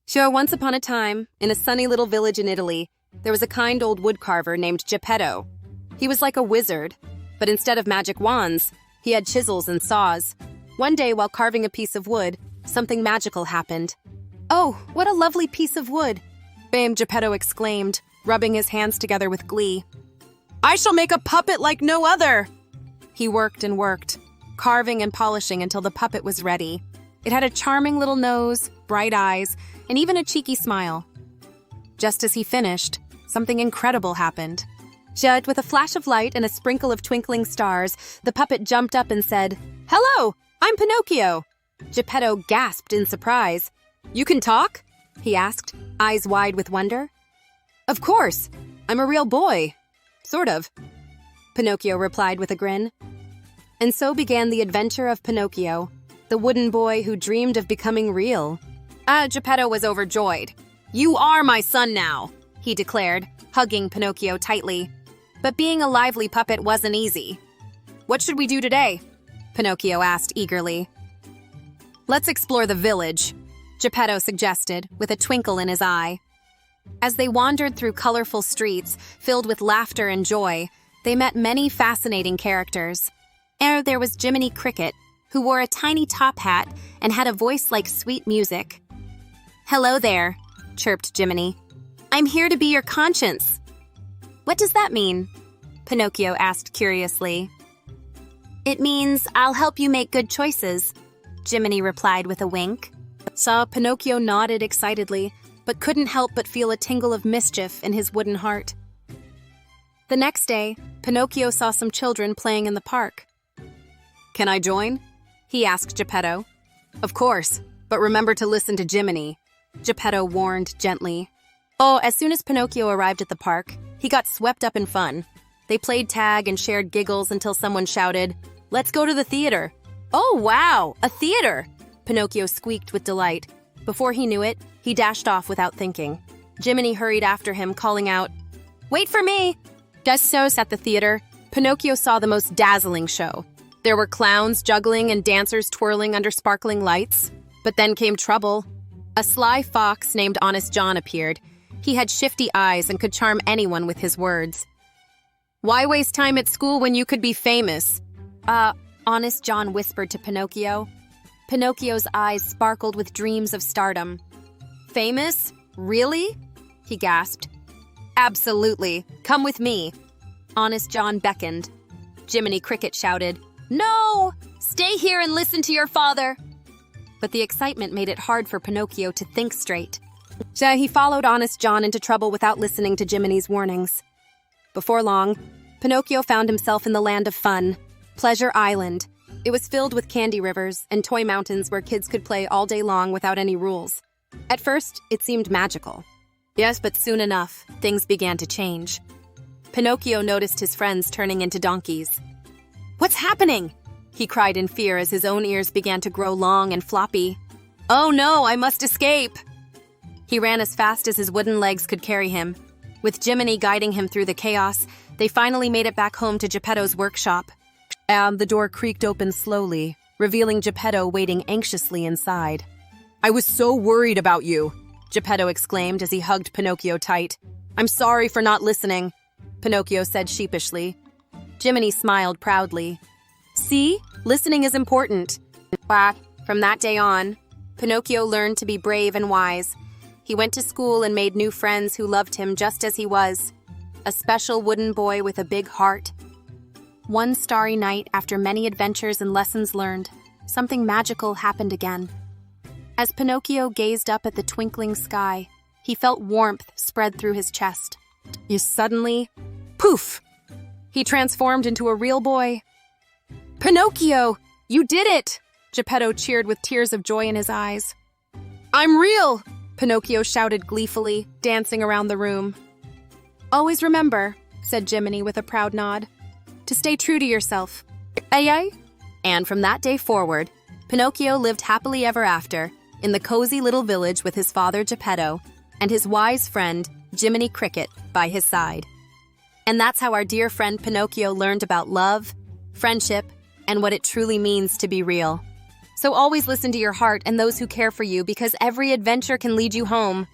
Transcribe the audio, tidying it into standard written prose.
Sure, once upon a time, in a sunny little village in Italy, there was a kind old woodcarver named Geppetto. He was like a wizard, but instead of magic wands, he had chisels and saws. One day, while carving a piece of wood, something magical happened. "Oh, what a lovely piece of wood!" Bam, Geppetto exclaimed, rubbing his hands together with glee. "I shall make a puppet like no other!" He worked and worked, carving and polishing until the puppet was ready. It had a charming little nose, bright eyes, and even a cheeky smile. Just as he finished, something incredible happened. Just with a flash of light and a sprinkle of twinkling stars, the puppet jumped up and said, "Hello, I'm Pinocchio." Geppetto gasped in surprise. "You can talk?" he asked, eyes wide with wonder. "Of course, I'm a real boy. Sort of," Pinocchio replied with a grin. And so began the adventure of Pinocchio, the wooden boy who dreamed of becoming real. Geppetto was overjoyed. "You are my son now," he declared, hugging Pinocchio tightly. But being a lively puppet wasn't easy. "What should we do today?" Pinocchio asked eagerly. "Let's explore the village," Geppetto suggested, with a twinkle in his eye. As they wandered through colorful streets filled with laughter and joy, they met many fascinating characters. There was Jiminy Cricket, who wore a tiny top hat and had a voice like sweet music. "Hello there," chirped Jiminy. "I'm here to be your conscience." "What does that mean?" Pinocchio asked curiously. "It means I'll help you make good choices," Jiminy replied with a wink. Pinocchio nodded excitedly, but couldn't help but feel a tingle of mischief in his wooden heart. The next day, Pinocchio saw some children playing in the park. "Can I join?" he asked Geppetto. "Of course, but remember to listen to Jiminy," Geppetto warned gently. As soon as Pinocchio arrived at the park, he got swept up in fun. They played tag and shared giggles until someone shouted, "Let's go to the theater." "Oh, wow, a theater!" Pinocchio squeaked with delight. Before he knew it, he dashed off without thinking. Jiminy hurried after him, calling out, "Wait for me!" Just so at the theater, Pinocchio saw the most dazzling show. There were clowns juggling and dancers twirling under sparkling lights. But then came trouble. A sly fox named Honest John appeared. He had shifty eyes and could charm anyone with his words. "Why waste time at school when you could be famous?" Honest John whispered to Pinocchio. Pinocchio's eyes sparkled with dreams of stardom. "Famous? Really?" he gasped. "Absolutely. Come with me." Honest John beckoned. Jiminy Cricket shouted, "No! Stay here and listen to your father!" But the excitement made it hard for Pinocchio to think straight. So he followed Honest John into trouble without listening to Jiminy's warnings. Before long, Pinocchio found himself in the land of fun, Pleasure Island. It was filled with candy rivers and toy mountains where kids could play all day long without any rules. At first, it seemed magical. Yes, but soon enough, things began to change. Pinocchio noticed his friends turning into donkeys. "What's happening?" he cried in fear as his own ears began to grow long and floppy. "Oh no, I must escape!" He ran as fast as his wooden legs could carry him. With Jiminy guiding him through the chaos, they finally made it back home to Geppetto's workshop. The door creaked open slowly, revealing Geppetto waiting anxiously inside. "I was so worried about you," Geppetto exclaimed as he hugged Pinocchio tight. "I'm sorry for not listening," Pinocchio said sheepishly. Jiminy smiled proudly. "See? Listening is important." From that day on, Pinocchio learned to be brave and wise. He went to school and made new friends who loved him just as he was. A special wooden boy with a big heart. One starry night, after many adventures and lessons learned, something magical happened again. As Pinocchio gazed up at the twinkling sky, he felt warmth spread through his chest. Suddenly, poof! He transformed into a real boy. "Pinocchio, you did it!" Geppetto cheered with tears of joy in his eyes. "I'm real!" Pinocchio shouted gleefully, dancing around the room. "Always remember," said Jiminy with a proud nod, "to stay true to yourself." Aye? And from that day forward, Pinocchio lived happily ever after in the cozy little village with his father Geppetto and his wise friend Jiminy Cricket by his side. And that's how our dear friend Pinocchio learned about love, friendship, and what it truly means to be real. So always listen to your heart and those who care for you because every adventure can lead you home.